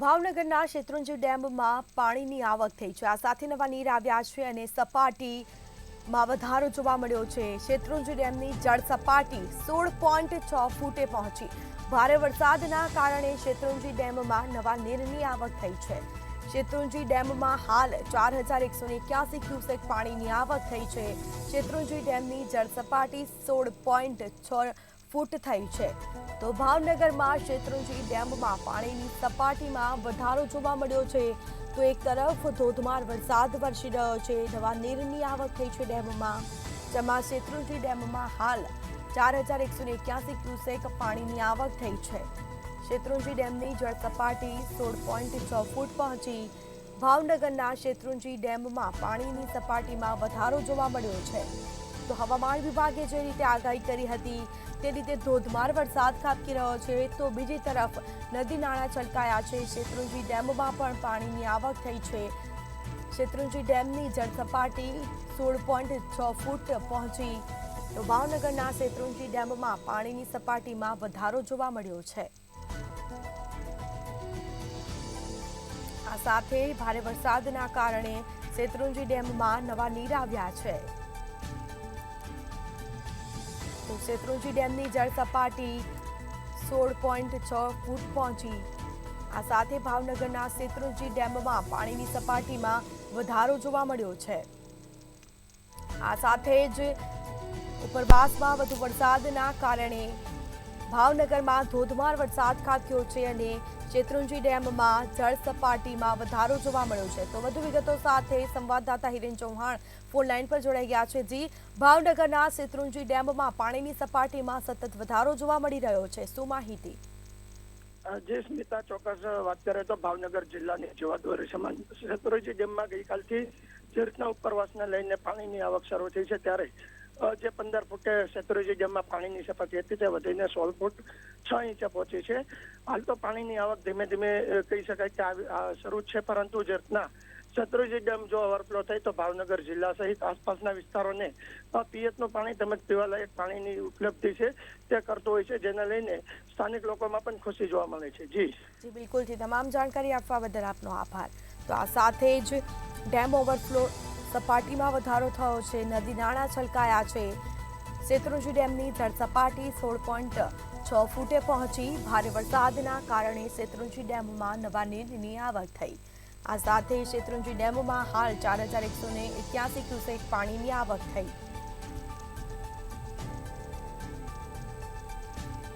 ભાવનગરના શેત્રુંજી ડેમમાં પાણીની આવક થઈ છે। આ સાથે નવા નીર આવ્યા છે અને સપાટીમાં વધારો જોવા મળ્યો છે। શેત્રુંજી ડેમની જળ સપાટી 16.6 ફૂટે પહોંચી। ભારે વરસાદના કારણે શેત્રુંજી ડેમમાં નવા નીરની આવક થઈ છે। શેત્રુંજી ડેમમાં હાલ 4181 ક્યુસેક પાણીની આવક થઈ છે। શેત્રુંજી ડેમની જળ સપાટી 16.6 ફૂટ થઈ છે। તો ભાવનગરમાં શેત્રુંજી ડેમમાં પાણીની સપાટીમાં વધારો જોવા મળ્યો છે। તો એક તરફ ધોધમાર વરસાદ વરસી રહ્યો છે, નવા નીરની આવક થઈ છે ડેમમાં, જેમાં શેત્રુંજી ડેમમાં હાલ 4181 ક્યુસેક પાણીની આવક થઈ છે। શેત્રુંજી ડેમની જળ સપાટી 16.6 ફૂટ પહોંચી। ભાવનગરના શેત્રુંજી ડેમમાં પાણીની સપાટીમાં વધારો જોવા મળ્યો છે। તો હવામાન વિભાગે જે રીતે આગાહી કરી હતી તે રીતે ધોધમાર વરસાદ ખાબકી રહ્યો છે। તો બીજી તરફ નદી નાળા છલકાયા છે। શેત્રુંજી ડેમમાં પણ પાણીની આવક થઈ છે। શેત્રુંજી ડેમની જળ સપાટી 16.6 ફૂટ પહોંચી। તો ભાવનગરના શેત્રુંજી ડેમમાં પાણીની સપાટીમાં વધારો જોવા મળ્યો છે। આ સાથે ભારે વરસાદના કારણે શેત્રુંજી ડેમમાં નવા નીર આવ્યા છે। તો શેત્રુંજી ડેમની જળ સપાટી 16.6 ફૂટ પહોંચી। આ સાથે ભાવનગરના શેત્રુંજી ડેમમાં પાણીની સપાટીમાં વધારો જોવા મળ્યો છે। આ સાથે જ ઉપરવાસમાં વધુ વરસાદના કારણે ભાવનગરમાં ધોધમાર વરસાદ ખાબક્યો છે અને શેત્રુંજી ડેમમાં જળ સપાટીમાં વધારો જોવા મળ્યો છે। તો વધુ વિગતો સાથે સંવાદદાતા હિરેન ચૌહાણ ફોન લાઈન પર જોડાઈ ગયા છે। જી, ભાવનગરના શેત્રુંજી ડેમમાં પાણીની સપાટીમાં સતત વધારો જોવા મળી રહ્યો છે, શું માહિતી? જે સ્મિતા, ચોક્કસ વાત કરે તો ભાવનગર જિલ્લાની જીવાદોરી સમાન શેત્રુંજી ડેમમાં ગઈકાલથી જે રીતના ઉપરવાસને લઈને પાણીની આવક શરૂ થઈ છે, ત્યારે જે 15 ફૂટે શેત્રુંજી ડેમમાં પાણીની સપાટી હતી તે વધીને 16 ફૂટ 6 ઇંચે પહોંચી છે। હાલ તો પાણીની આવક ધીમે ધીમે કહી શકાય કે શરૂ છે, પરંતુ જે રીતના શેત્રુંજી ડેમ જો ઓવરફ્લો થાય તો ભાવનગર જિલ્લા સહિત આસપાસના વિસ્તારોને પિયતનું પાણી તેમજ પીવાલાયક પાણીની ઉપલબ્ધિ છે તે કરતો હોય છે, જેને લઈને સ્થાનિક લોકોમાં પણ ખુશી જોવા મળે છે। જી બિલકુલ જી, તમામ જાણકારી આપવા બદલ આપનો આભાર। તો આ સાથે જ ડેમ ઓવરફ્લો સપાટીમાં વધારો થયો છે, નદી નાળા છલકાયા છે। શેત્રુંજી ડેમની જળ સપાટી 16.6 ફૂટે પહોંચી। ભારે વરસાદના કારણે શેત્રુંજી ડેમમાં નવા નીરની આવક થઈ। આ સાથે શેત્રુંજી ડેમમાં હાલ 4181 ક્યુસેક પાણીની આવક થઈ।